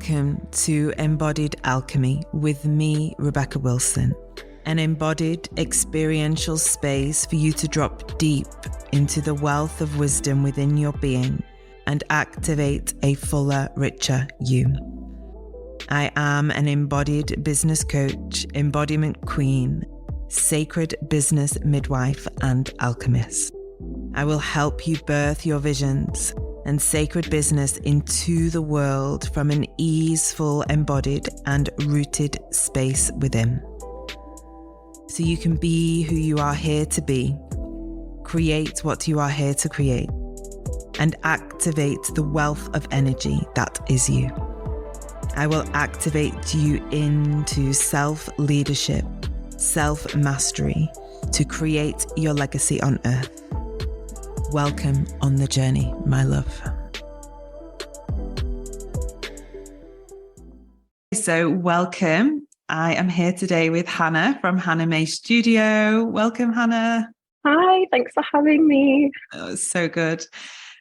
Welcome to Embodied Alchemy with me, Rebecca Wilson, an embodied experiential space for you to drop deep into the wealth of wisdom within your being and activate a fuller, richer you. I am an embodied business coach, embodiment queen, sacred business midwife, and alchemist. I will help you birth your visions and sacred business into the world from an easeful, embodied, and rooted space within. So you can be who you are here to be, create what you are here to create, and activate the wealth of energy that is you. I will activate you into self-leadership, self-mastery to create your legacy on earth. Welcome on the journey, my love. So welcome. I am here today with Hannah from Hannah May Studio. Welcome, Hannah. Hi, thanks for having me. Oh, it's so good.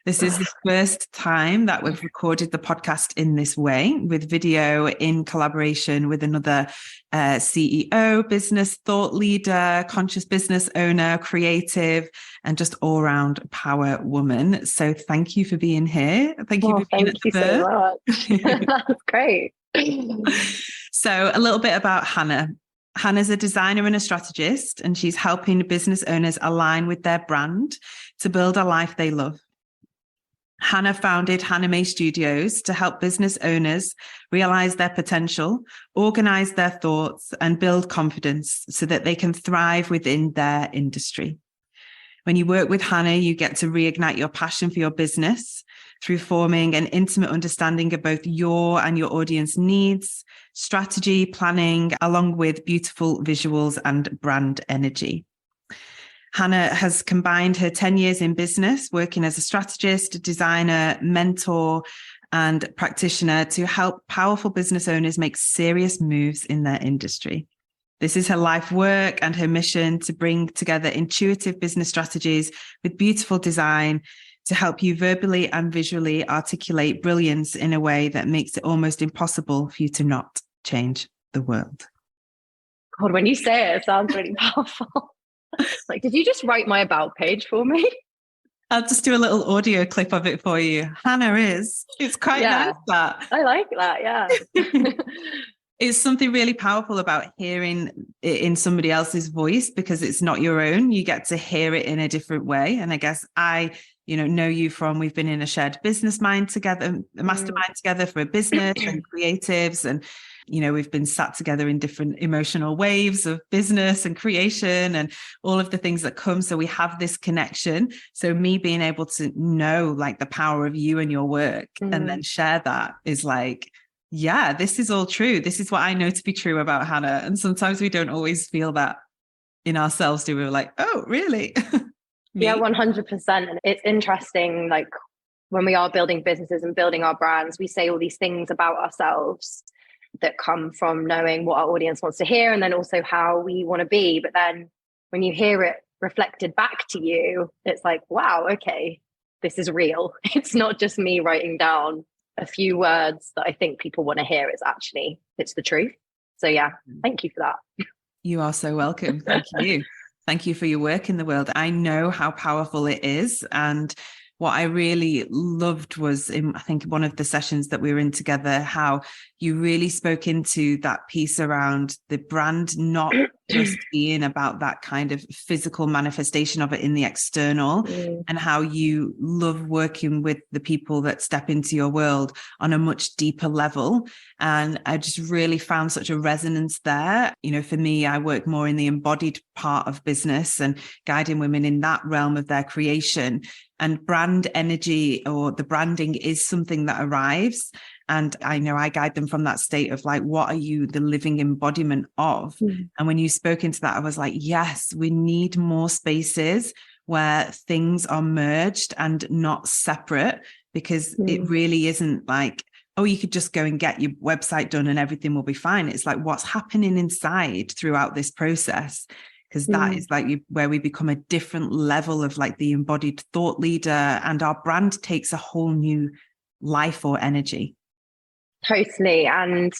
This is the first time that we've recorded the podcast in this way, with video in collaboration with another CEO, business thought leader, conscious business owner, creative, and just all-round power woman. So thank you for being here. Thank you for being at the so much. That's great. So a little bit about Hannah. Hannah's a designer and a strategist, and she's helping business owners align with their brand to build a life they love. Hannah founded Hannah May Studios to help business owners realize their potential, organize their thoughts, and build confidence so that they can thrive within their industry. When you work with Hannah, you get to reignite your passion for your business through forming an intimate understanding of both your and your audience needs, strategy, planning, along with beautiful visuals and brand energy. Hannah has combined her 10 years in business, working as a strategist, designer, mentor, and practitioner to help powerful business owners make serious moves in their industry. This is her life work and her mission to bring together intuitive business strategies with beautiful design to help you verbally and visually articulate brilliance in a way that makes it almost impossible for you to not change the world. God, when you say it, it sounds really powerful. Like, did you just write my about page for me? I'll just do a little audio clip of it for you. Hannah is. It's quite nice, that. I like that, yeah. It's something really powerful about hearing it in somebody else's voice because it's not your own. You get to hear it in a different way. And I guess I know you from, we've been in a shared business mind together, a mastermind together for a business and creatives. And, we've been sat together in different emotional waves of business and creation and all of the things that come. So we have this connection. So me being able to know like the power of you and your work and then share that is like, yeah, this is all true. This is what I know to be true about Hannah. And sometimes we don't always feel that in ourselves, do we? We're like, oh, really? Yeah, 100%. And it's interesting, like when we are building businesses and building our brands, we say all these things about ourselves that come from knowing what our audience wants to hear and then also how we want to be. But then when you hear it reflected back to you, it's like, wow, okay, this is real. It's not just me writing down a few words that I think people want to hear. It's the truth. So yeah, thank you for that. You are so welcome. Thank you. Thank you for your work in the world. I know how powerful it is. And what I really loved was in, I think, one of the sessions that we were in together, how you really spoke into that piece around the brand not just being about that kind of physical manifestation of it in the external, and how you love working with the people that step into your world on a much deeper level. And I just really found such a resonance there. For me, I work more in the embodied part of business and guiding women in that realm of their creation. And brand energy or the branding is something that arrives. And I know I guide them from that state of like, what are you the living embodiment of? And when you spoke into that, I was like, yes, we need more spaces where things are merged and not separate, because it really isn't like, oh, you could just go and get your website done and everything will be fine. It's like, what's happening inside throughout this process? Because that is like where we become a different level of like the embodied thought leader, and our brand takes a whole new life or energy. Totally. And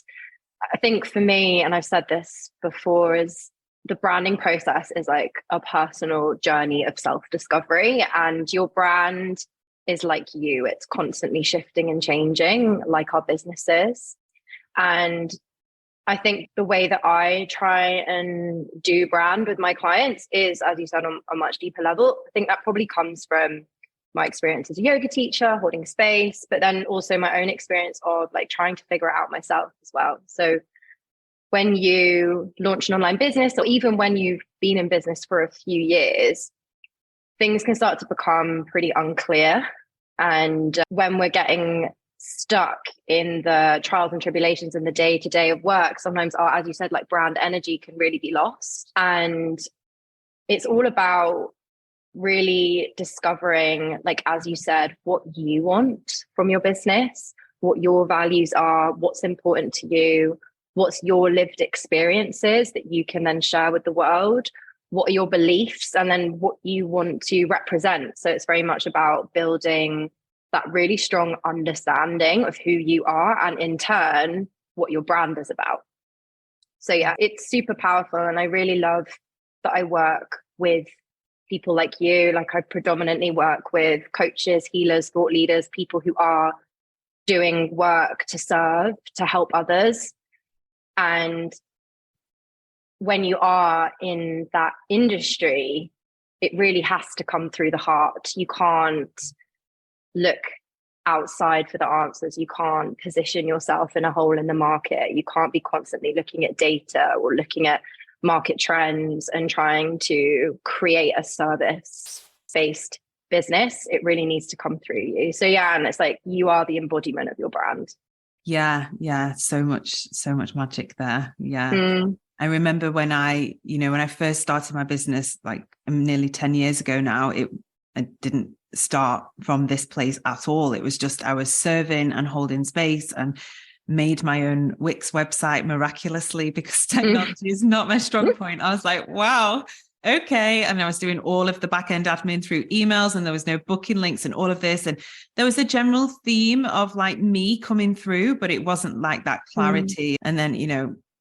I think for me, and I've said this before, is the branding process is like a personal journey of self-discovery, and your brand is like you. It's constantly shifting and changing, like our businesses. And I think the way that I try and do brand with my clients is, as you said, on a much deeper level. I think that probably comes from my experience as a yoga teacher, holding space, but then also my own experience of like trying to figure it out myself as well. So when you launch an online business, or even when you've been in business for a few years, things can start to become pretty unclear. And when we're getting stuck in the trials and tribulations in the day-to-day of work, sometimes our, as you said, like brand energy can really be lost. And it's all about really discovering, like, as you said, what you want from your business, what your values are, what's important to you, what's your lived experiences that you can then share with the world, what are your beliefs, and then what you want to represent. So it's very much about building that really strong understanding of who you are, and in turn, what your brand is about. So yeah, it's super powerful. And I really love that I work with people like you. Like, I predominantly work with coaches, healers, thought leaders, people who are doing work to serve, to help others. And when you are in that industry, it really has to come through the heart. You can't look outside for the answers. You can't position yourself in a hole in the market. You can't be constantly looking at data or looking at market trends and trying to create a service-based business. It really needs to come through you. So yeah, and it's like you are the embodiment of your brand. Yeah. So much magic there. Yeah. I remember when I first started my business, like nearly 10 years ago now, I didn't start from this place at all. It was just, I was serving and holding space, and made my own Wix website miraculously, because technology is not my strong point. I was like, wow, okay. And I was doing all of the back end admin through emails, and there was no booking links and all of this. And there was a general theme of like me coming through, but it wasn't like that clarity. And then,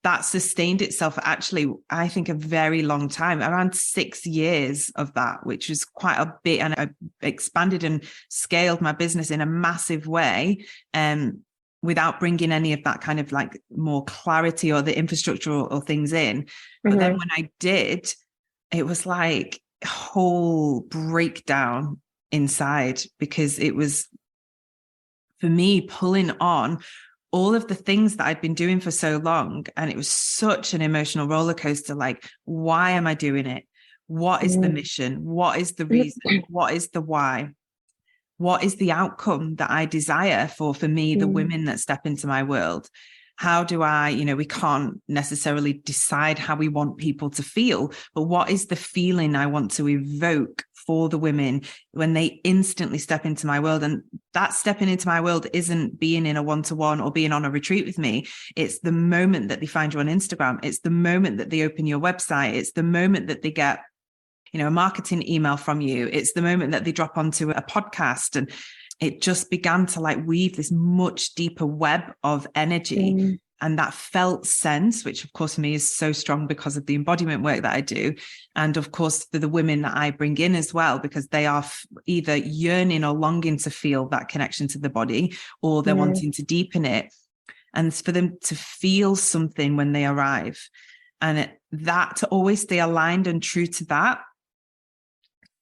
that sustained itself for actually, I think, a very long time, around 6 years of that, which was quite a bit. And I expanded and scaled my business in a massive way. Without bringing any of that kind of like more clarity or the infrastructure or things in. But then when I did, it was like a whole breakdown inside, because it was, for me, pulling on all of the things that I'd been doing for so long. And it was such an emotional roller coaster. Like, why am I doing it? What is the mission? What is the reason? What is the why? What is the outcome that I desire for me, the women that step into my world? How do I, we can't necessarily decide how we want people to feel, but what is the feeling I want to evoke for the women when they instantly step into my world? And that stepping into my world isn't being in a one-to-one or being on a retreat with me. It's the moment that they find you on Instagram. It's the moment that they open your website. It's the moment that they get a marketing email from you. It's the moment that they drop onto a podcast. And it just began to like weave this much deeper web of energy. And that felt sense, which of course for me is so strong because of the embodiment work that I do. And of course for the women that I bring in as well, because they are either yearning or longing to feel that connection to the body, or they're wanting to deepen it. And for them to feel something when they arrive, and that to always stay aligned and true to that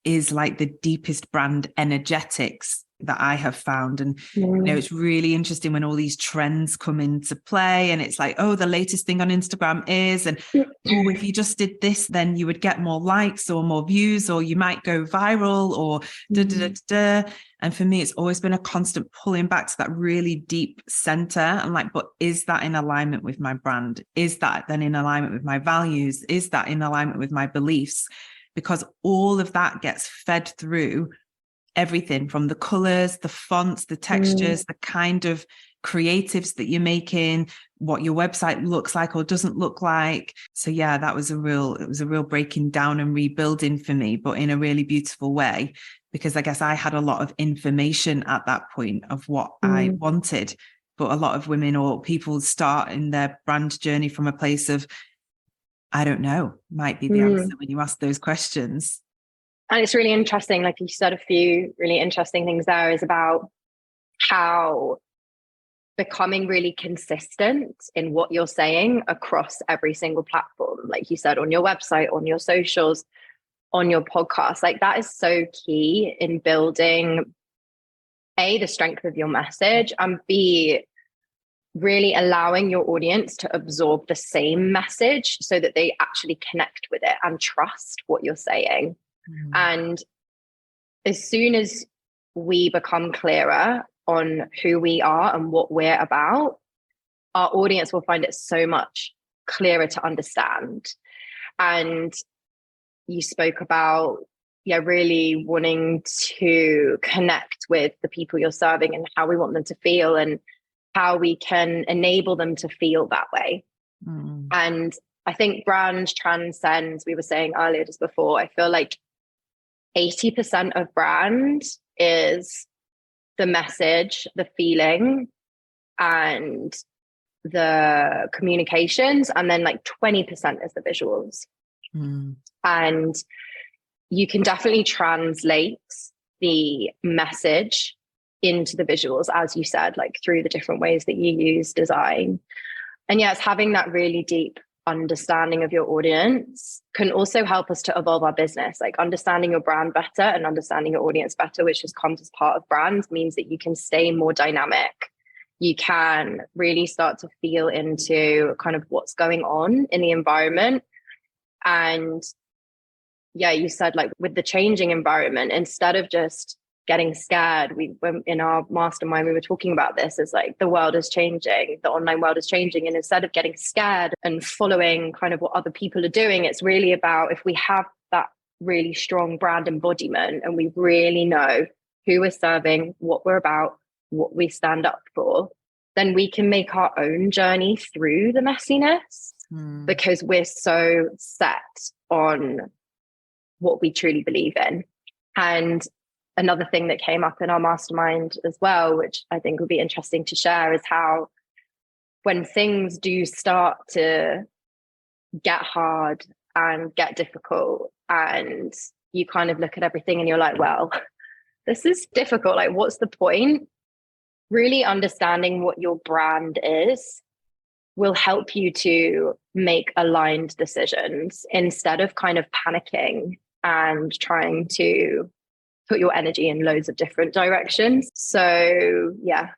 is like the deepest brand energetics that I have found. And it's really interesting when all these trends come into play, and it's like, oh, the latest thing on Instagram is, and oh, if you just did this, then you would get more likes or more views, or you might go viral, or And for me, it's always been a constant pulling back to that really deep center. I'm like, but is that in alignment with my brand? Is that then in alignment with my values? Is that in alignment with my beliefs? Because all of that gets fed through everything, from the colors, the fonts, the textures, the kind of creatives that you're making, what your website looks like or doesn't look like. So yeah, it was a real breaking down and rebuilding for me, but in a really beautiful way, because I guess I had a lot of information at that point of what I wanted. but a lot of women or people start in their brand journey from a place of, I don't know, might be the answer when you ask those questions. And it's really interesting, like you said, a few really interesting things there is about how becoming really consistent in what you're saying across every single platform, like you said, on your website, on your socials, on your podcast, like that is so key in building A, the strength of your message, and B, really allowing your audience to absorb the same message so that they actually connect with it and trust what you're saying. And as soon as we become clearer on who we are and what we're about, our audience will find it so much clearer to understand. And you spoke about, really wanting to connect with the people you're serving and how we want them to feel and how we can enable them to feel that way. And I think brand transcends, we were saying earlier just before, I feel like 80% of brand is the message, the feeling, and the communications. And then like 20% is the visuals. And you can definitely translate the message into the visuals, as you said, like through the different ways that you use design. And yes, having that really deep understanding of your audience can also help us to evolve our business. Like understanding your brand better and understanding your audience better, which just comes as part of brands, means that you can stay more dynamic. You can really start to feel into kind of what's going on in the environment. And you said, like, with the changing environment, instead of just getting scared, when in our mastermind, we were talking about this, is like the world is changing, the online world is changing. And instead of getting scared and following kind of what other people are doing, it's really about, if we have that really strong brand embodiment and we really know who we're serving, what we're about, what we stand up for, then we can make our own journey through the messiness because we're so set on what we truly believe in. And another thing that came up in our mastermind as well, which I think would be interesting to share, is how when things do start to get hard and get difficult and you kind of look at everything and you're like, well, this is difficult. Like, what's the point? Really understanding what your brand is will help you to make aligned decisions instead of kind of panicking and trying to put your energy in loads of different directions. So, yeah.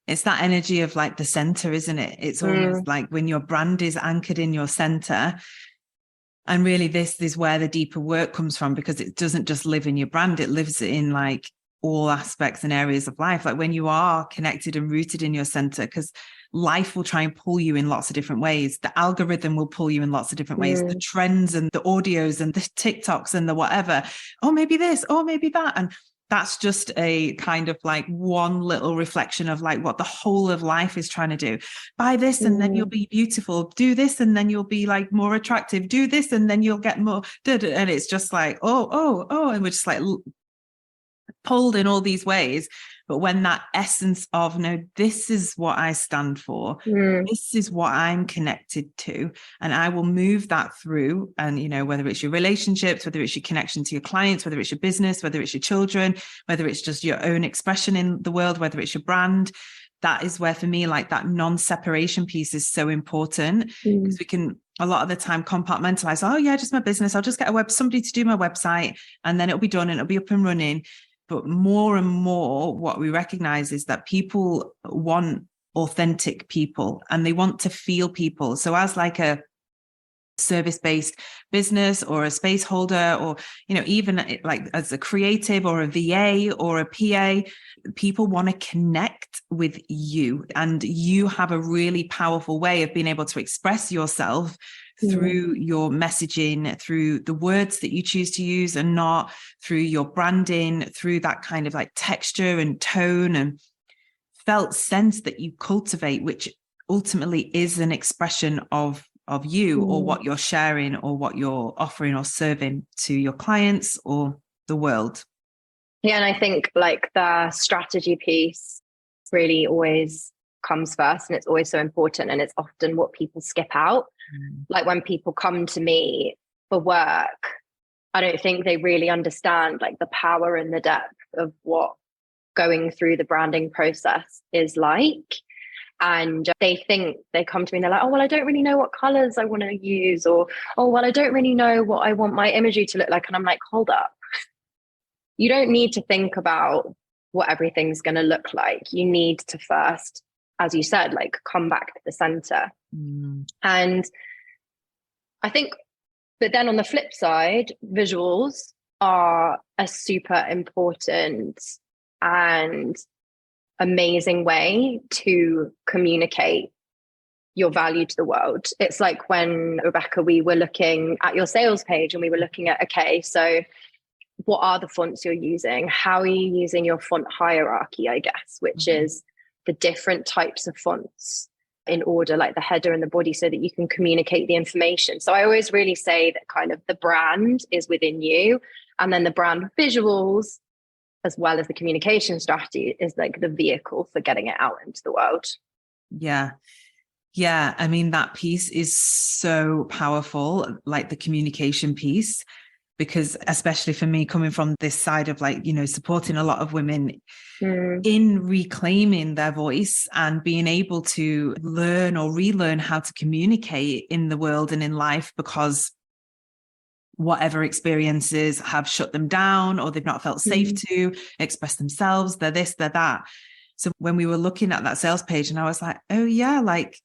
It's that energy of like the center, isn't it? It's almost like when your brand is anchored in your center. And really, this is where the deeper work comes from, because it doesn't just live in your brand. It lives in like all aspects and areas of life. Like when you are connected and rooted in your center, because life will try and pull you in lots of different ways. The algorithm will pull you in lots of different ways. The trends and the audios and the TikToks and the whatever. Oh, maybe this, oh, maybe that. And that's just a kind of like one little reflection of like what the whole of life is trying to do. Buy this and then you'll be beautiful. Do this and then you'll be like more attractive. Do this and then you'll get more. And it's just like, oh. And we're just like pulled in all these ways. But when that essence of, no, this is what I stand for, this is what I'm connected to, and I will move that through. And, you know, whether it's your relationships, whether it's your connection to your clients, whether it's your business, whether it's your children, whether it's just your own expression in the world, whether it's your brand, that is where, for me, like that non-separation piece is so important, because we can a lot of the time compartmentalize. Oh yeah, just my business. I'll just get somebody to do my website and then it'll be done and it'll be up and running. But more and more, what we recognize is that people want authentic people and they want to feel people. So as like a service-based business or a space holder, or, you know, even like as a creative or a VA or a PA, people want to connect with you, and you have a really powerful way of being able to express yourself through your messaging, through the words that you choose to use and not, through your branding, through that kind of like texture and tone and felt sense that you cultivate, which ultimately is an expression of you or what you're sharing or what you're offering or serving to your clients or the world. Yeah, and I think like the strategy piece really always comes first, and it's always so important, and it's often what people skip out. Like when people come to me for work, I don't think they really understand like the power and the depth of what going through the branding process is like. And they think, they come to me and they're like, oh, well, I don't really know what colors I want to use, or, oh, well, I don't really know what I want my imagery to look like. And I'm like, hold up. You don't need to think about what everything's going to look like. You need to first, as you said, like come back to the center. And I think, but then on the flip side, visuals are a super important and amazing way to communicate your value to the world. It's like when, Rebecca, we were looking at your sales page and we were looking at, okay, so what are the fonts you're using? How are you using your font hierarchy, I guess, which is the different types of fonts in order, like the header and the body, so that you can communicate the information. So I always really say that kind of the brand is within you, and then the brand visuals, as well as the communication strategy, is like the vehicle for getting it out into the world. Yeah. Yeah. I mean, that piece is so powerful, like the communication piece, because especially for me, coming from this side of like, you know, supporting a lot of women in reclaiming their voice and being able to learn or relearn how to communicate in the world and in life, because whatever experiences have shut them down, or they've not felt safe to express themselves, they're this, they're that. So when we were looking at that sales page, and I was like, oh yeah, like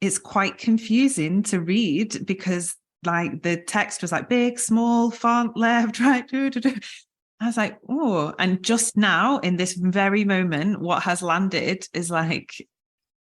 it's quite confusing to read, because like the text was like big, small, font, left, right. I was like, oh, and just now in this very moment, what has landed is like,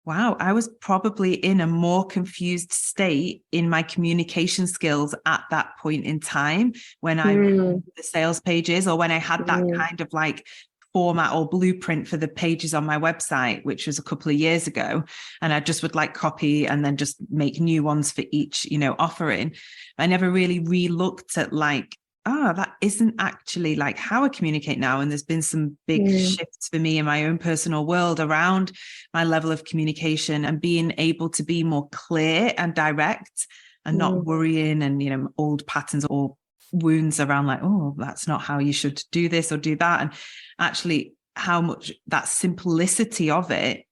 wow, I was probably in a more confused state in my communication skills at that point in time when I read the sales pages, or when I had that kind of like format or blueprint for the pages on my website, which was a couple of years ago. And I just would like copy and then just make new ones for each, you know, offering. I never really re-looked at like, that isn't actually like how I communicate now. And there's been some big shifts for me in my own personal world around my level of communication and being able to be more clear and direct and not worrying and, you know, old patterns or wounds around like, oh, that's not how you should do this or do that. And actually how much that simplicity of it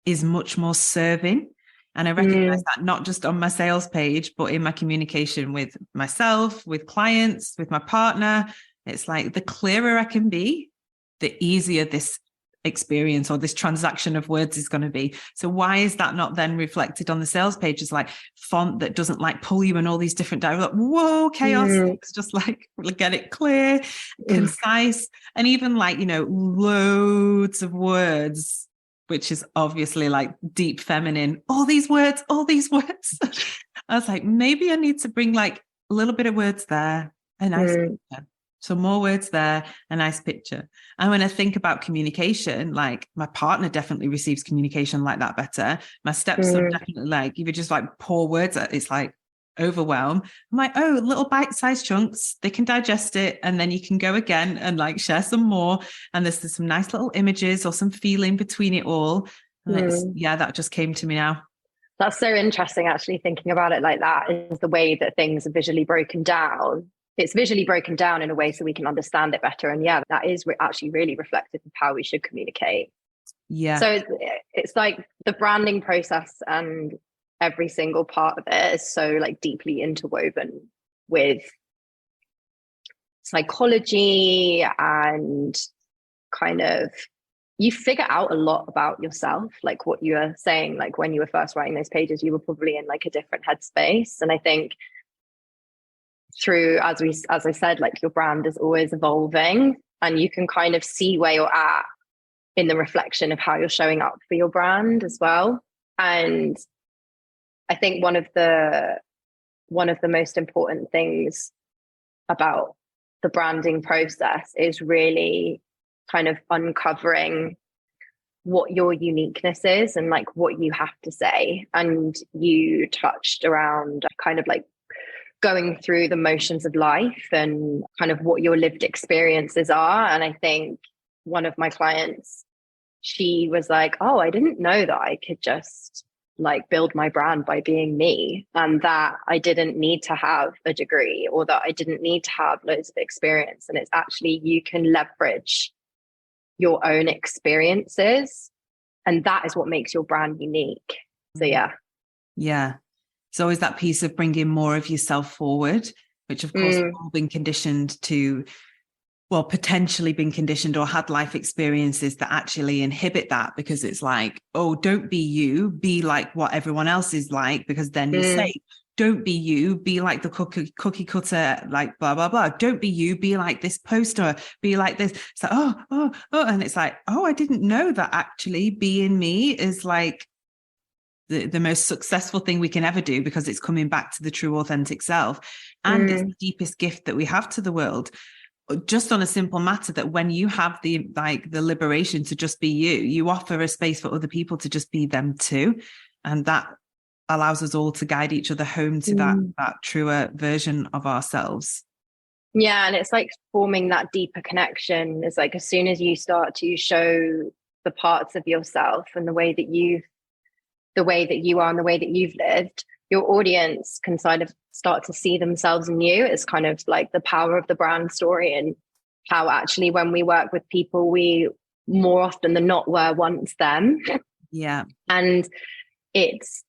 is much more serving. And I recognize that not just on my sales page, but in my communication with myself, with clients, with my partner. It's like the clearer I can be, the easier this experience or this transaction of words is going to be. So why is that not then reflected on the sales page as like font that doesn't like pull you in all these different directions? Like, whoa, chaos. It's just like, get it clear, concise, and even like, you know, loads of words, which is obviously like deep feminine, all these words. I was like, maybe I need to bring like a little bit of words there, a nice picture. So more words there, a nice picture. And when I think about communication, like my partner definitely receives communication like that better. My stepson definitely, like, if you just like pour words, it's like overwhelm. I'm like, oh, little bite-sized chunks, they can digest it, and then you can go again and like share some more. And there's some nice little images or some feeling between it all. And it's, that just came to me now. That's so interesting, actually, thinking about it like that, is the way that things are visually broken down. It's visually broken down in a way so we can understand it better. And yeah, that is actually really reflective of how we should communicate. Yeah. So it's like the branding process and every single part of it is so like deeply interwoven with psychology, and kind of you figure out a lot about yourself. Like what you were saying, like when you were first writing those pages, you were probably in like a different headspace. And I think through, as I said, like your brand is always evolving, and you can kind of see where you're at in the reflection of how you're showing up for your brand as well. And I think one of the most important things about the branding process is really kind of uncovering what your uniqueness is and like what you have to say. And you touched around kind of like going through the motions of life and kind of what your lived experiences are. And I think one of my clients, she was like, oh, I didn't know that I could just like build my brand by being me, and that I didn't need to have a degree, or that I didn't need to have loads of experience. And it's actually, you can leverage your own experiences, and that is what makes your brand unique. So yeah, it's always that piece of bringing more of yourself forward, which of course we've all been conditioned to, well, potentially been conditioned or had life experiences that actually inhibit that, because it's like, oh, don't be you, be like what everyone else is like, because then you're safe. Don't be you, be like the cookie cutter, like blah, blah, blah. Don't be you, be like this poster, be like this. It's like, oh. And it's like, oh, I didn't know that actually being me is like the most successful thing we can ever do, because it's coming back to the true authentic self. And it's the deepest gift that we have to the world. Just on a simple matter that when you have the liberation to just be you, you offer a space for other people to just be them too. And that allows us all to guide each other home to that truer version of ourselves. Yeah. And it's like forming that deeper connection. It's like, as soon as you start to show the parts of yourself and the way that you are and the way that you've lived, your audience can kind of start to see themselves in you. It's kind of like the power of the brand story, and how actually when we work with people, we more often than not were once them. Yeah. And it's,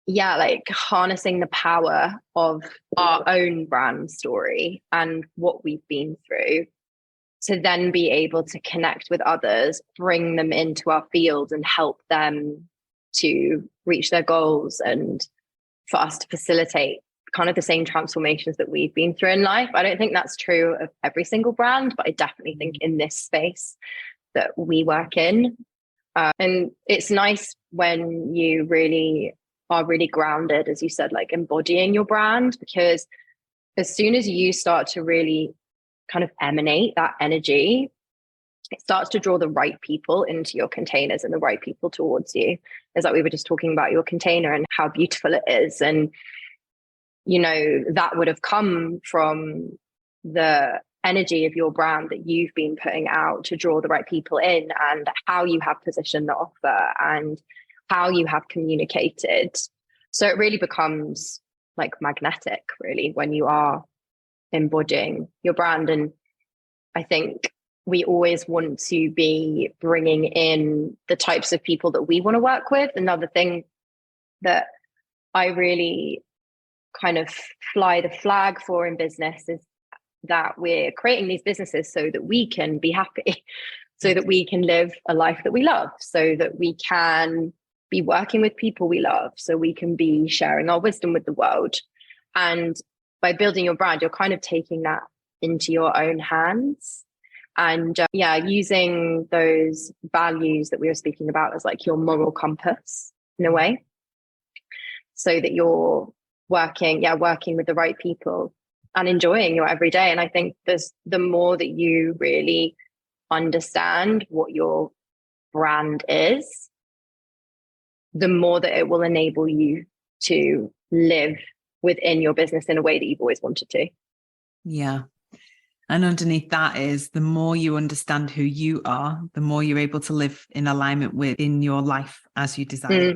like harnessing the power of our own brand story and what we've been through, to then be able to connect with others, bring them into our field and help them to reach their goals, and for us to facilitate kind of the same transformations that we've been through in life. I don't think that's true of every single brand, but I definitely think in this space that we work in. And it's nice when you really are really grounded, as you said, like embodying your brand, because as soon as you start to really kind of emanate that energy, it starts to draw the right people into your containers and the right people towards you. It's like we were just talking about your container and how beautiful it is. And, that would have come from the energy of your brand that you've been putting out to draw the right people in, and how you have positioned the offer and how you have communicated. So it really becomes like magnetic, really, when you are embodying your brand. And I think we always want to be bringing in the types of people that we want to work with. Another thing that I really kind of fly the flag for in business is that we're creating these businesses so that we can be happy, so that we can live a life that we love, so that we can be working with people we love, so we can be sharing our wisdom with the world. And by building your brand, you're kind of taking that into your own hands. And using those values that we were speaking about as like your moral compass in a way, so that you're working with the right people and enjoying your everyday. And I think the more that you really understand what your brand is, the more that it will enable you to live within your business in a way that you've always wanted to. Yeah. And underneath that is, the more you understand who you are, the more you're able to live in alignment within your life as you desire.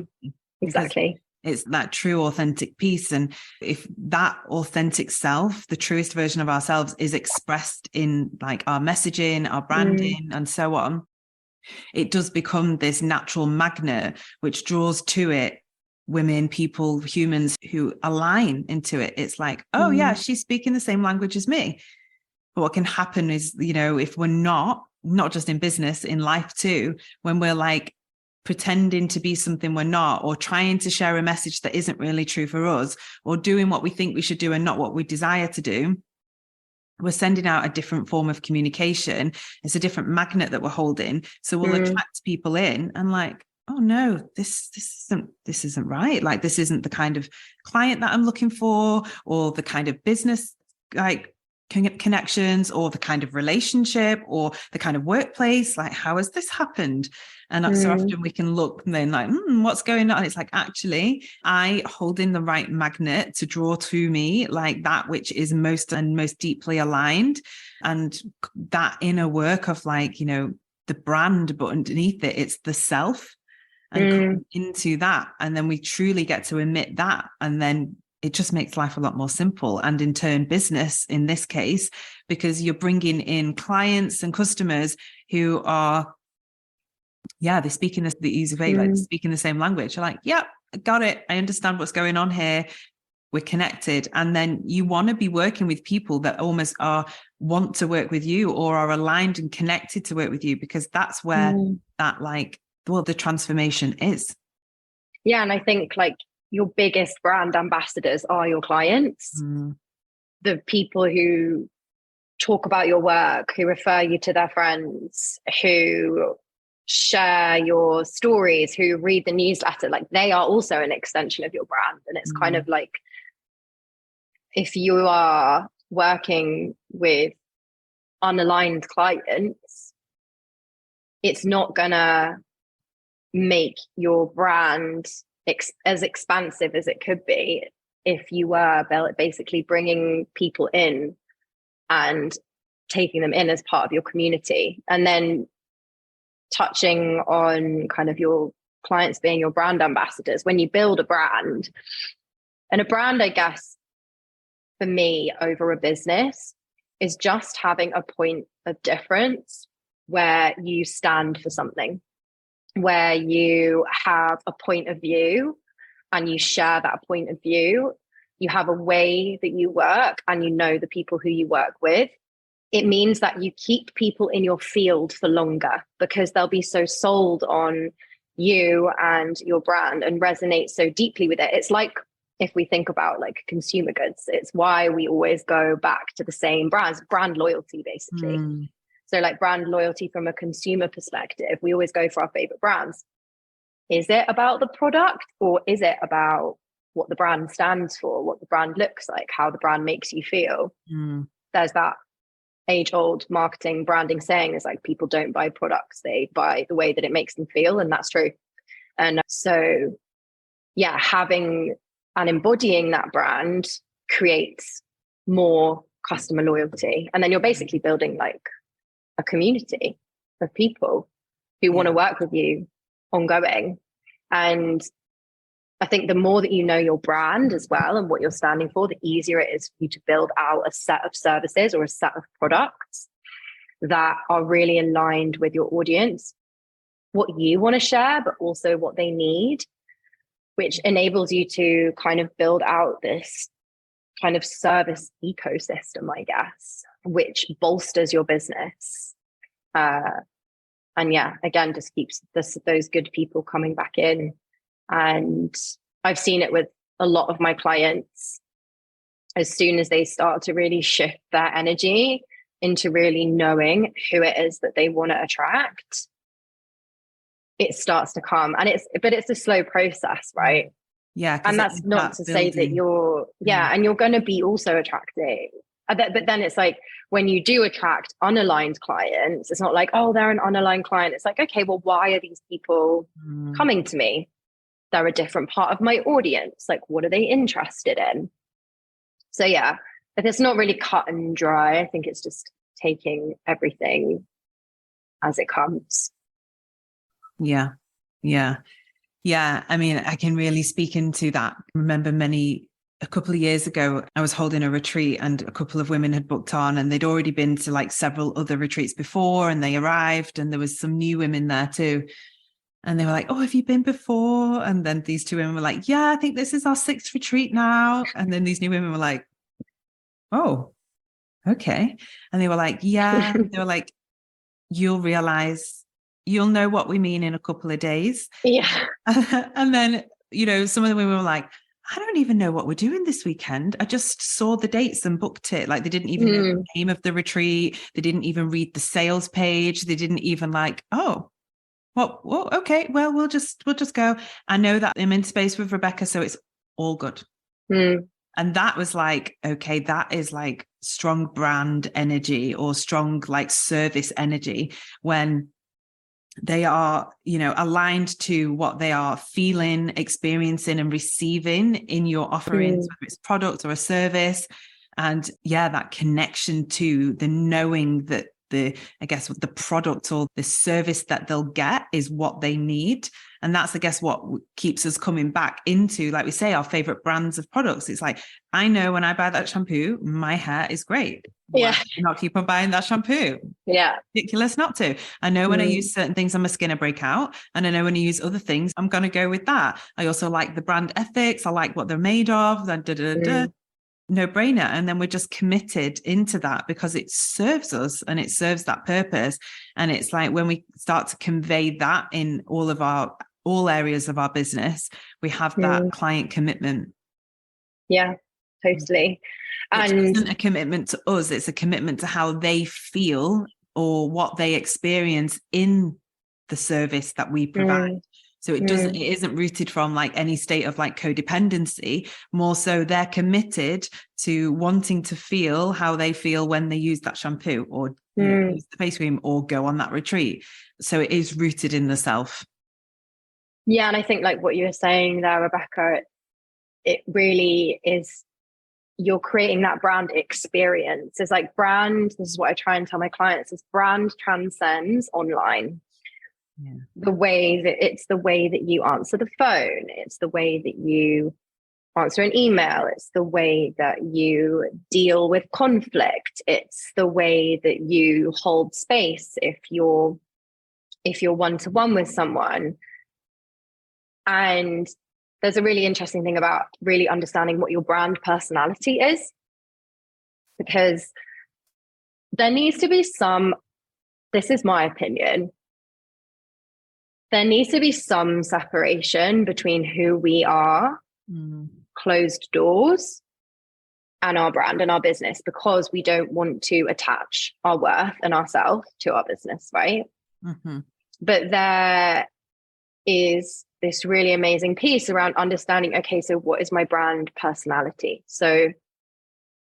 Exactly. It's that true authentic piece. And if that authentic self, the truest version of ourselves, is expressed in like our messaging, our branding, and so on, it does become this natural magnet which draws to it women, people, humans who align into it. It's like, oh yeah, she's speaking the same language as me. But what can happen is, if we're not just in business, in life too, when we're like pretending to be something we're not, or trying to share a message that isn't really true for us, or doing what we think we should do and not what we desire to do, we're sending out a different form of communication. It's a different magnet that we're holding. So we'll attract people in and like, oh no, this isn't right. Like, this isn't the kind of client that I'm looking for, or the kind of business like connections, or the kind of relationship, or the kind of workplace. Like, how has this happened? And so often we can look and then like, what's going on? It's like, actually, I hold in the right magnet to draw to me like that which is most deeply aligned. And that inner work of like, the brand, but underneath it, it's the self, and come into that. And then we truly get to emit that. And then it just makes life a lot more simple. And in turn, business in this case, because you're bringing in clients and customers who are, they speak in the easy way, like speaking the same language. You're like, yeah, got it. I understand what's going on here. We're connected. And then you want to be working with people that almost want to work with you, or are aligned and connected to work with you, because that's where that the transformation is. Yeah. And I think like your biggest brand ambassadors are your clients, the people who talk about your work, who refer you to their friends, who share your stories, who read the newsletter. Like, they are also an extension of your brand. And it's kind of like, if you are working with unaligned clients, it's not gonna make your brand as expansive as it could be if you were basically bringing people in and taking them in as part of your community. And then touching on kind of your clients being your brand ambassadors, when you build a brand, and a brand, I guess, for me, over a business, is just having a point of difference where you stand for something, where you have a point of view and you share that point of view. You have a way that you work, and you know the people who you work with. It means that you keep people in your field for longer, because they'll be so sold on you and your brand and resonate so deeply with it. It's like, if we think about like consumer goods, it's why we always go back to the same brands, brand loyalty, basically. So like brand loyalty from a consumer perspective, we always go for our favorite brands. Is it about the product, or is it about what the brand stands for, what the brand looks like, how the brand makes you feel? There's that age-old marketing branding saying is like, people don't buy products, they buy the way that it makes them feel. And that's true. And so, yeah, having and embodying that brand creates more customer loyalty. And then you're basically building like a community of people who want to work with you ongoing. And I think the more that you know your brand as well and what you're standing for, the easier it is for you to build out a set of services or a set of products that are really aligned with your audience, what you want to share, but also what they need, which enables you to kind of build out this kind of service ecosystem, I guess, which bolsters your business. And yeah, again, just keeps those good people coming back in. And I've seen it with a lot of my clients. As soon as they start to really shift their energy into really knowing who it is that they want to attract, it starts to come. And it's a slow process, right? Yeah. And that's not to say that you're, and you're going to be also attracting. But then it's like, when you do attract unaligned clients, it's not like, oh, they're an unaligned client. It's like, okay, well, why are these people coming to me? They're a different part of my audience. Like, what are they interested in? So yeah, if it's not really cut and dry, I think it's just taking everything as it comes. Yeah. I mean, I can really speak into that. I remember a couple of years ago, I was holding a retreat and a couple of women had booked on, and they'd already been to like several other retreats before, and they arrived and there was some new women there too. And they were like, oh, have you been before? And then these two women were like, yeah, I think this is our 6th retreat now. And then these new women were like, oh, okay. And they were like, yeah, they were like, you'll know what we mean in a couple of days. Yeah. And then, some of the women were like, I don't even know what we're doing this weekend. I just saw the dates and booked it. Like, they didn't even know the name of the retreat. They didn't even read the sales page. They didn't even like, oh, well, okay, well, we'll just go. I know that I'm in space with Rebecca, so it's all good. And that was like, okay, that is like strong brand energy, or strong like service energy, when they are, aligned to what they are feeling, experiencing and receiving in your offerings, whether it's product or a service. And yeah, that connection to the knowing that I guess the product or the service that they'll get is what they need. And that's, I guess, what keeps us coming back into, like we say, our favorite brands of products. It's like, I know when I buy that shampoo, my hair is great. Yeah. Why do I not keep on buying that shampoo? Yeah. Ridiculous not to. I know when I use certain things on my skin, I break out. And I know when I use other things, I'm going to go with that. I also like the brand ethics. I like what they're made of. No brainer. And then we're just committed into that because it serves us and it serves that purpose. And it's like when we start to convey that in all areas of our business, we have that client commitment. Yeah, totally. Which isn't a commitment to us, it's a commitment to how they feel or what they experience in the service that we provide. So it isn't rooted from like any state of like codependency. More so they're committed to wanting to feel how they feel when they use that shampoo or use the face cream or go on that retreat. So it is rooted in the self. Yeah. And I think like what you were saying there, Rebecca, it really is, you're creating that brand experience. It's like this is what I try and tell my clients, is brand transcends online. Yeah. It's the way that you answer the phone. It's the way that you answer an email. It's the way that you deal with conflict. It's the way that you hold space if you're one-to-one with someone. And there's a really interesting thing about really understanding what your brand personality is, because there needs to be this is my opinion, there needs to be some separation between who we are, closed doors, and our brand and our business, because we don't want to attach our worth and ourselves to our business, right? But there is this really amazing piece around understanding, okay, so what is my brand personality? So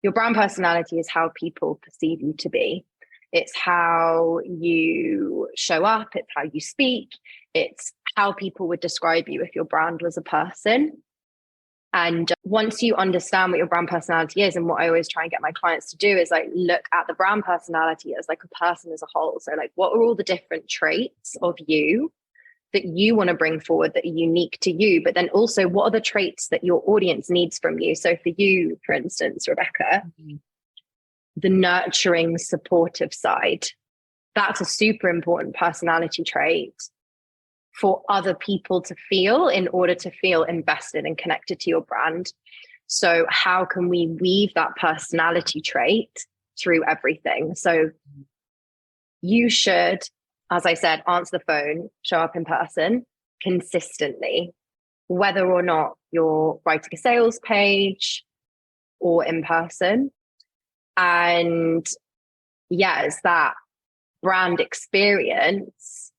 your brand personality is how people perceive you to be. It's how you show up. It's how you speak. It's how people would describe you if your brand was a person. And once you understand what your brand personality is, and what I always try and get my clients to do is like look at the brand personality as like a person as a whole. So like, what are all the different traits of you that you want to bring forward that are unique to you? But then also, what are the traits that your audience needs from you? So for you, for instance, Rebecca, the nurturing, supportive side, that's a super important personality trait for other people to feel in order to feel invested and connected to your brand. So how can we weave that personality trait through everything? So you should, as I said, answer the phone, show up in person consistently, whether or not you're writing a sales page or in person. And yeah, it's that brand experience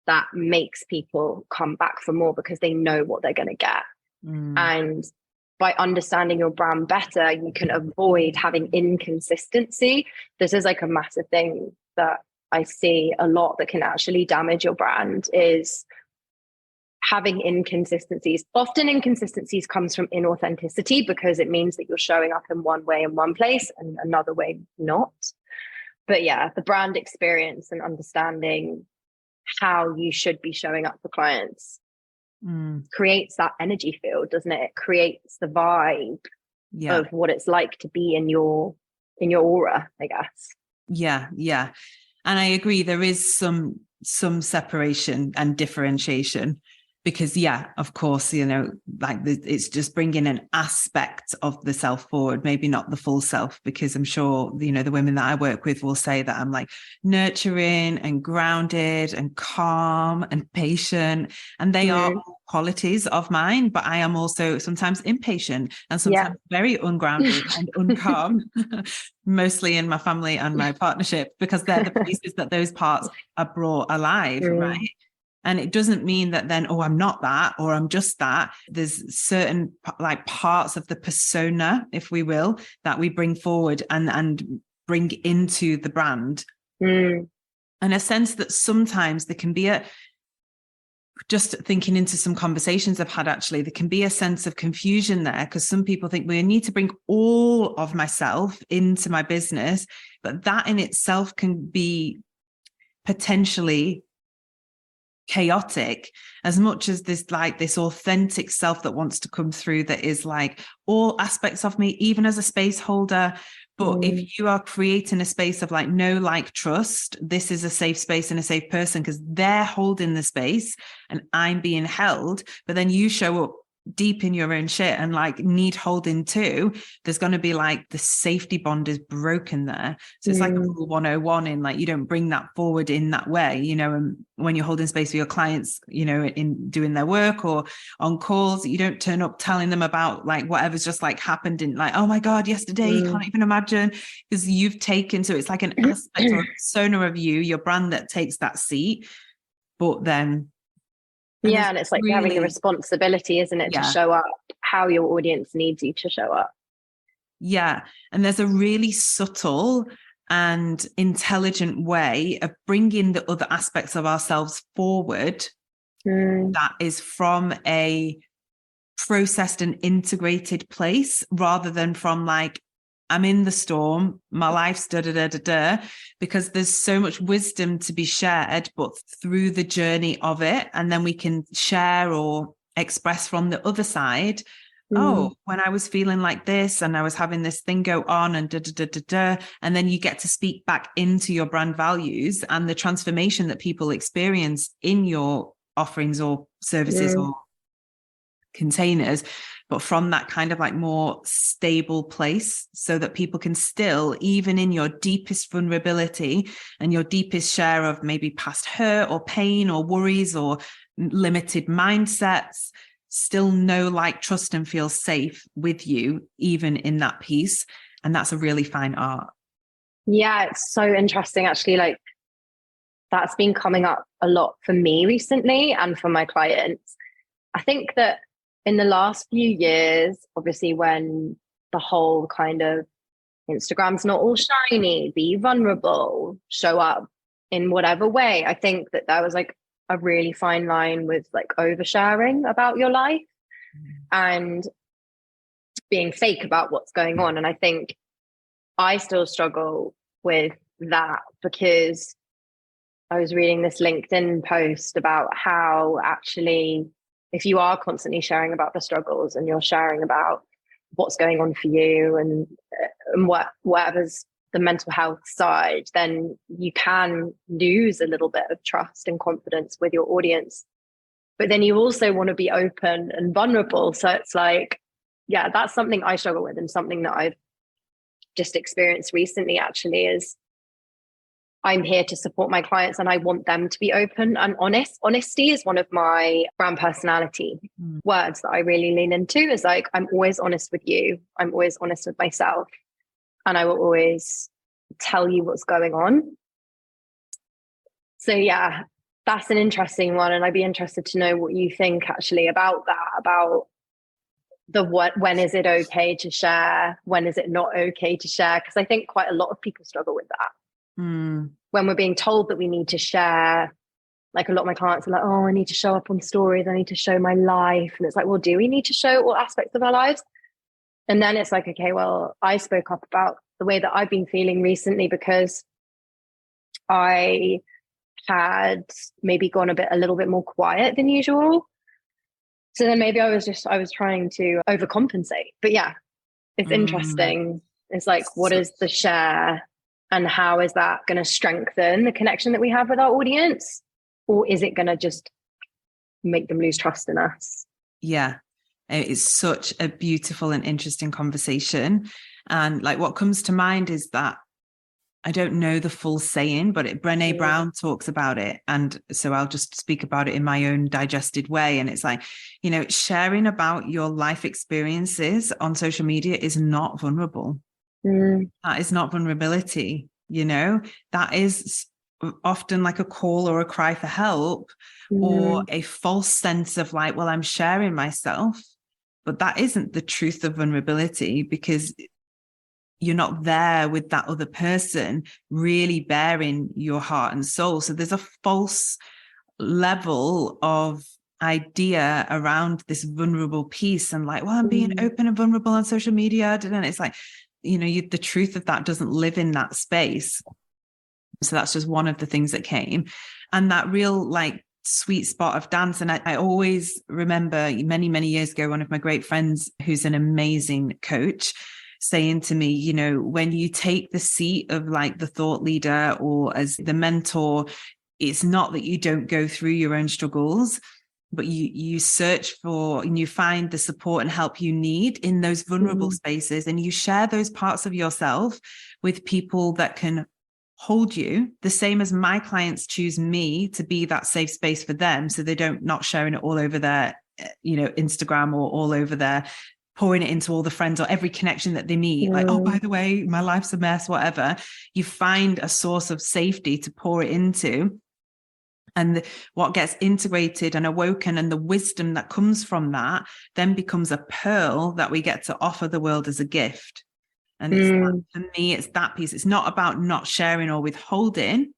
that makes people come back for more because they know what they're going to get. And by understanding your brand better, you can avoid having inconsistency. This is like a massive thing that I see a lot that can actually damage your brand, is having inconsistencies. Often inconsistencies comes from inauthenticity, because it means that you're showing up in one way in one place and another way not. But yeah, the brand experience and understanding how you should be showing up for clients creates that energy field, doesn't it? It creates the vibe of what it's like to be in your aura, I guess. Yeah. And I agree, there is some separation and differentiation, because of course, like it's just bringing an aspect of the self forward, maybe not the full self, because I'm sure, the women that I work with will say that I'm like nurturing and grounded and calm and patient. And they are qualities of mine, but I am also sometimes impatient and sometimes very ungrounded and uncalm, mostly in my family and my partnership, because they're the places that those parts are brought alive, right? And it doesn't mean that then, I'm not that, or I'm just that. There's certain like parts of the persona, if we will, that we bring forward and bring into the brand. And a sense that sometimes there can be just thinking into some conversations I've had, actually, there can be a sense of confusion there, because some people think we need to bring all of myself into my business, but that in itself can be potentially chaotic, as much as this authentic self that wants to come through, that is like all aspects of me, even as a space holder. But if you are creating a space of like, no, like, trust, this is a safe space and a safe person because they're holding the space and I'm being held, but then you show up deep in your own shit and like need holding too, there's going to be like the safety bond is broken there. So it's like a rule 101 in like, you don't bring that forward in that way, you know, and when you're holding space for your clients, you know, in doing their work or on calls, you don't turn up telling them about like whatever's just like happened in like, oh my God, yesterday, you can't even imagine, because you've taken, so it's like an aspect or a persona of you, your brand, that takes that seat. But then and it's like really, having the responsibility, isn't it, to show up how your audience needs you to show up. Yeah. And there's a really subtle and intelligent way of bringing the other aspects of ourselves forward that is from a processed and integrated place, rather than from like, I'm in the storm, my life's da-da-da-da-da, because there's so much wisdom to be shared, but through the journey of it. And then we can share or express from the other side, oh, when I was feeling like this and I was having this thing go on and da-da-da-da-da. And then you get to speak back into your brand values and the transformation that people experience in your offerings or services or containers, but from that kind of like more stable place, so that people can still, even in your deepest vulnerability and your deepest share of maybe past hurt or pain or worries or limited mindsets, still know, like, trust and feel safe with you, even in that piece. And that's a really fine art. Yeah, it's so interesting, actually. Like, that's been coming up a lot for me recently and for my clients. I think that in the last few years, obviously, when the whole kind of Instagram's not all shiny, be vulnerable, show up in whatever way, I think that there was like a really fine line with like oversharing about your life and being fake about what's going on. And I think I still struggle with that, because I was reading this LinkedIn post about how actually, if you are constantly sharing about the struggles and you're sharing about what's going on for you and whatever's the mental health side, then you can lose a little bit of trust and confidence with your audience. But then you also want to be open and vulnerable. So it's like, yeah, that's something I struggle with, and something that I've just experienced recently, actually, is I'm here to support my clients and I want them to be open and honest. Honesty is one of my brand personality words that I really lean into. Is like, I'm always honest with you. I'm always honest with myself. And I will always tell you what's going on. So yeah, that's an interesting one. And I'd be interested to know what you think actually about that, about when is it okay to share? When is it not okay to share? Because I think quite a lot of people struggle with that. When we're being told that we need to share, like a lot of my clients are like, oh, I need to show up on stories, I need to show my life. And it's like, well, do we need to show all aspects of our lives? And then it's like, okay, well, I spoke up about the way that I've been feeling recently, because I had maybe gone a little bit more quiet than usual. So then maybe I was trying to overcompensate. But yeah, it's interesting. It's like, what is the share? And how is that going to strengthen the connection that we have with our audience? Or is it going to just make them lose trust in us? Yeah, it's such a beautiful and interesting conversation. And like, what comes to mind is that I don't know the full saying, but Brené Brown talks about it. And so I'll just speak about it in my own digested way. And it's like, you know, sharing about your life experiences on social media is not vulnerable. That is not vulnerability, you know, that is often like a call or a cry for help or a false sense of like, well, I'm sharing myself, but that isn't the truth of vulnerability, because you're not there with that other person really bearing your heart and soul. So there's a false level of idea around this vulnerable piece, and like, well, I'm being open and vulnerable on social media, and it's like, the truth of that doesn't live in that space. So that's just one of the things that came, and that real like sweet spot of dance. And I always remember many, many years ago, one of my great friends who's an amazing coach saying to me, when you take the seat of like the thought leader or as the mentor, it's not that you don't go through your own struggles, but you search for and you find the support and help you need in those vulnerable spaces, and you share those parts of yourself with people that can hold you, the same as my clients choose me to be that safe space for them, so they don't not sharing it all over their Instagram or all over their pouring it into all the friends or every connection that they meet, like, oh, by the way, my life's a mess, whatever. You find a source of safety to pour it into, and what gets integrated and awoken and the wisdom that comes from that then becomes a pearl that we get to offer the world as a gift. And it's for me, it's that piece. It's not about not sharing or withholding,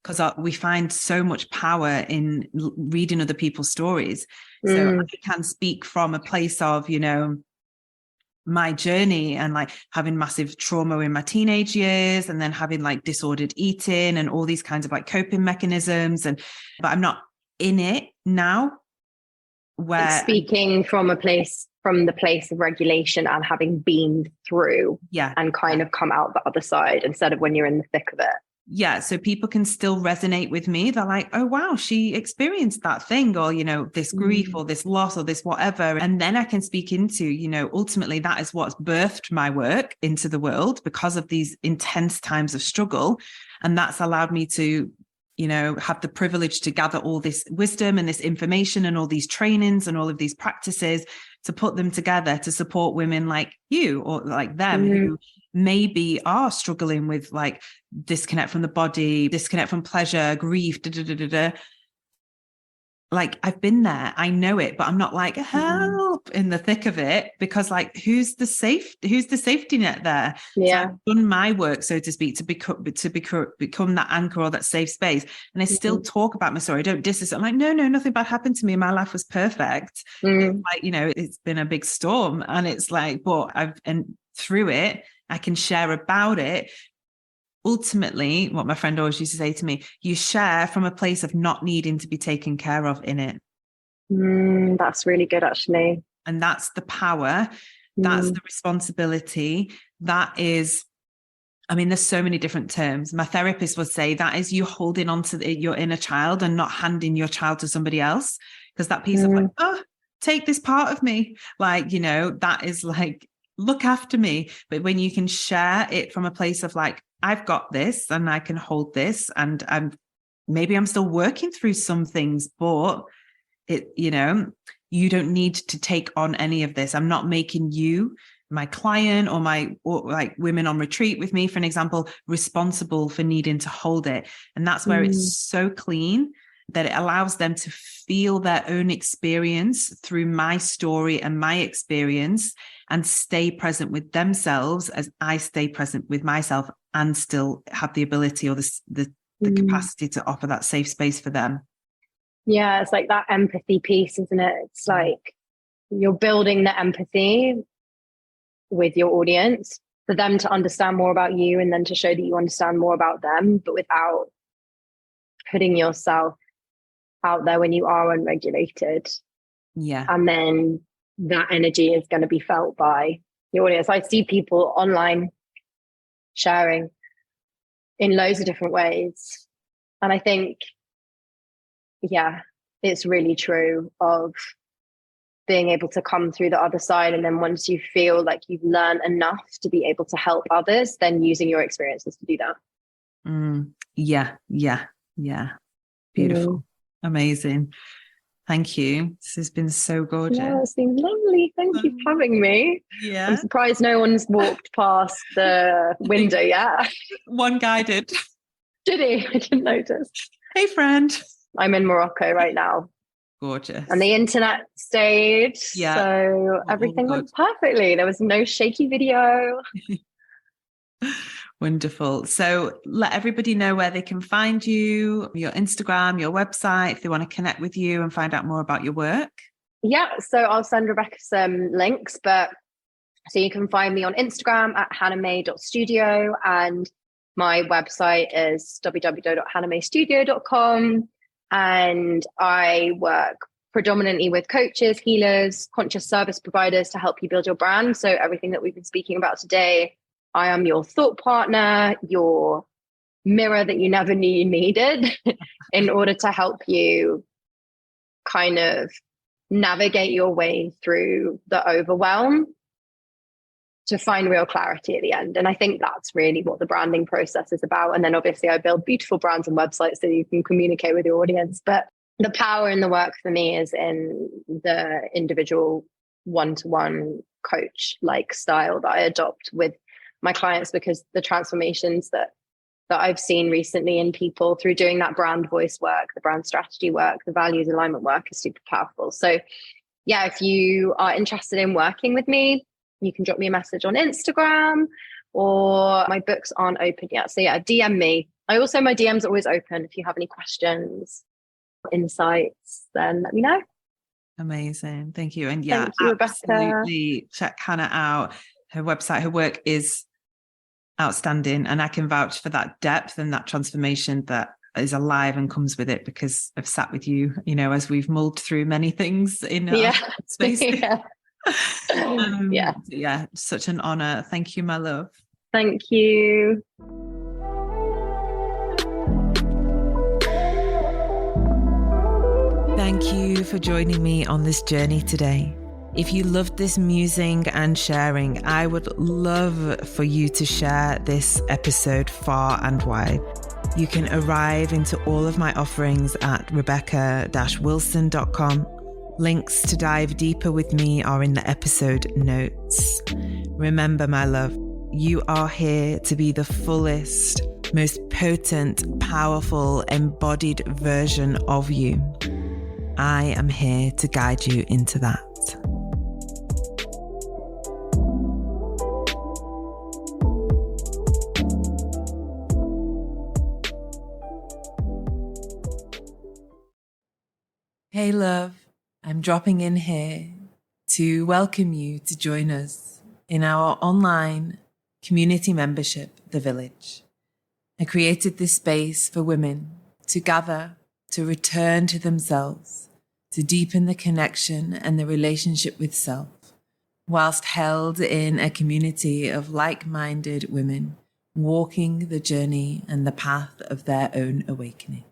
because we find so much power in reading other people's stories. So I can speak from a place of, my journey and like having massive trauma in my teenage years, and then having like disordered eating and all these kinds of like coping mechanisms. But I'm not in it now. Where speaking from the place of regulation and having been through and kind of come out the other side, instead of when you're in the thick of it. Yeah. So people can still resonate with me. They're like, oh, wow, she experienced that thing, or, this grief or this loss or this whatever. And then I can speak into, ultimately that is what's birthed my work into the world, because of these intense times of struggle. And that's allowed me to, have the privilege to gather all this wisdom and this information and all these trainings and all of these practices to put them together to support women like you or like them who maybe are struggling with like disconnect from the body, disconnect from pleasure, grief, Like I've been there, I know it, but I'm not like help in the thick of it, because like who's the safety net there? Yeah. So I've done my work, so to speak, to become that anchor or that safe space. And I still talk about my story. I don't diss it. I'm like, no, nothing bad happened to me. My life was perfect. Like, it's been a big storm, and it's like, but and through it, I can share about it. Ultimately, what my friend always used to say to me, you share from a place of not needing to be taken care of in it. That's really good, actually. And that's the power. That's the responsibility. That is, there's so many different terms. My therapist would say that is you holding on to your inner child and not handing your child to somebody else. Because that piece of like, oh, take this part of me. Like, that is like, look after me. But when you can share it from a place of like, I've got this and I can hold this, and maybe I'm still working through some things, but you don't need to take on any of this. I'm not making you, my client or like women on retreat with me, for an example, responsible for needing to hold it. And that's where it's so clean that it allows them to feel their own experience through my story and my experience, and stay present with themselves as I stay present with myself, and still have the ability or the capacity to offer that safe space for them. Yeah, it's like that empathy piece, isn't it? It's like you're building the empathy with your audience for them to understand more about you, and then to show that you understand more about them, but without putting yourself out there when you are unregulated. Yeah. And then that energy is going to be felt by the audience. I see people online sharing in loads of different ways. And I think, it's really true of being able to come through the other side. And then once you feel like you've learned enough to be able to help others, then using your experiences to do that. Yeah. Beautiful. Amazing. Thank you. This has been so gorgeous. Yeah, it's been lovely. Thank you for having me. Yeah. I'm surprised no one's walked past the window yet. One guy did. Did he? I didn't notice. Hey, friend. I'm in Morocco right now. Gorgeous. And the internet stayed. Yeah. So everything went perfectly. There was no shaky video. Wonderful. So let everybody know where they can find you, your Instagram, your website, if they want to connect with you and find out more about your work. Yeah, so I'll send Rebecca some links, but so you can find me on Instagram at hannahmay.studio, and my website is www.hannahmaystudio.com. And I work predominantly with coaches, healers, conscious service providers to help you build your brand. So everything that we've been speaking about today, I am your thought partner, your mirror that you never knew you needed in order to help you kind of navigate your way through the overwhelm to find real clarity at the end. And I think that's really what the branding process is about. And then obviously I build beautiful brands and websites so you can communicate with your audience. But the power in the work for me is in the individual one-to-one coach like style that I adopt with my clients, because the transformations that I've seen recently in people through doing that brand voice work, the brand strategy work, the values alignment work is super powerful. So yeah, if you are interested in working with me, you can drop me a message on Instagram, or my books aren't open yet. So yeah, DM me. My DMs are always open. If you have any questions, insights, then let me know. Amazing. Thank you. And yeah, thank you, absolutely Rebecca. check Hannah out. Her website, her work is outstanding. And I can vouch for that depth and that transformation that is alive and comes with it, because I've sat with you, as we've mulled through many things in our space. Yeah, such an honor. Thank you, my love. Thank you. Thank you for joining me on this journey today. If you loved this musing and sharing, I would love for you to share this episode far and wide. You can arrive into all of my offerings at rebecca-wilson.com. Links to dive deeper with me are in the episode notes. Remember, my love, you are here to be the fullest, most potent, powerful, embodied version of you. I am here to guide you into that. Hey, love. I'm dropping in here to welcome you to join us in our online community membership, The Village. I created this space for women to gather, to return to themselves, to deepen the connection and the relationship with self, whilst held in a community of like-minded women walking the journey and the path of their own awakening.